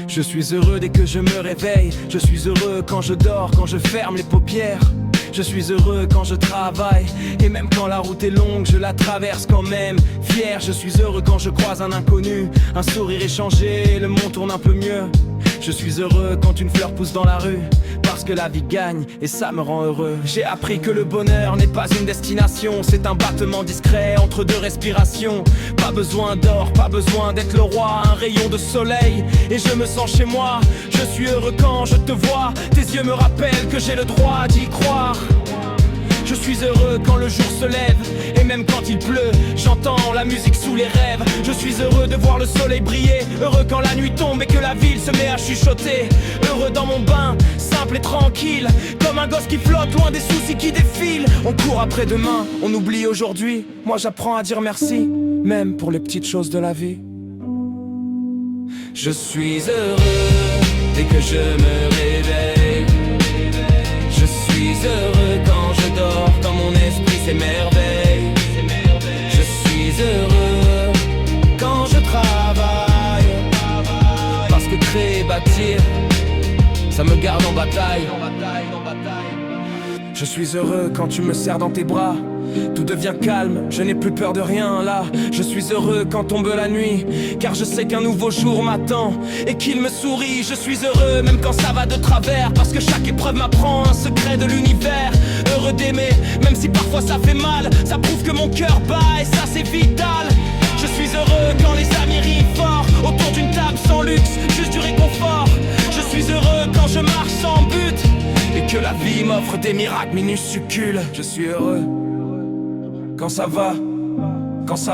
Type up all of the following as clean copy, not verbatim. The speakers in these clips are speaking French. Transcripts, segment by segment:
Je suis heureux dès que je me réveille. Je suis heureux quand je dors, quand je ferme les paupières. Je suis heureux quand je travaille. Et même quand la route est longue, je la traverse quand même. Fier, je suis heureux quand je croise un inconnu. Un sourire échangé, le monde tourne un peu mieux. Je suis heureux quand une fleur pousse dans la rue, parce que la vie gagne et ça me rend heureux. J'ai appris que le bonheur n'est pas une destination, c'est un battement discret entre deux respirations. Pas besoin d'or, pas besoin d'être le roi, un rayon de soleil et je me sens chez moi. Je suis heureux quand je te vois, tes yeux me rappellent que j'ai le droit d'y croire. Je suis heureux quand le jour se lève, et même quand il pleut, j'entends la musique sous les rêves. Je suis heureux de voir le soleil briller, heureux quand la nuit tombe et que la ville se met à chuchoter. Heureux dans mon bain, simple et tranquille, comme un gosse qui flotte loin des soucis qui défilent. On court après demain, on oublie aujourd'hui. Moi j'apprends à dire merci, même pour les petites choses de la vie. Je suis heureux dès que je me réveille. Je suis heureux quand je dors, quand mon esprit s'émerveille. Je suis heureux quand je travaille, parce que créer, bâtir, ça me garde en bataille. Je suis heureux quand tu me serres dans tes bras. Tout devient calme, je n'ai plus peur de rien là. Je suis heureux quand tombe la nuit, car je sais qu'un nouveau jour m'attend et qu'il me sourit. Je suis heureux même quand ça va de travers, parce que chaque épreuve m'apprend un secret de l'univers. Heureux d'aimer, même si parfois ça fait mal, ça prouve que mon cœur bat et ça c'est vital. Je suis heureux quand les amis rient fort, autour d'une table sans luxe, juste du réconfort. Je suis heureux quand je marche sans but, et que la vie m'offre des miracles minuscules. Je suis heureux quand ça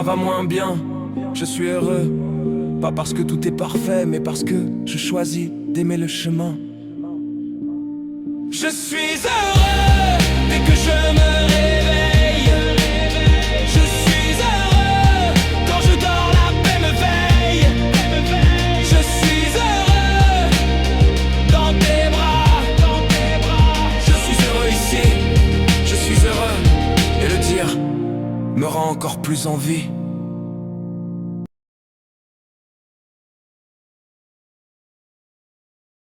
va moins bien. Je suis heureux, pas parce que tout est parfait, mais parce que je choisis d'aimer le chemin. Je suis heureux dès que je me réveille. Je suis heureux quand je dors, la paix me veille. Je suis heureux dans tes bras. Je suis heureux ici, je suis heureux, et le dire me rend encore plus en vie.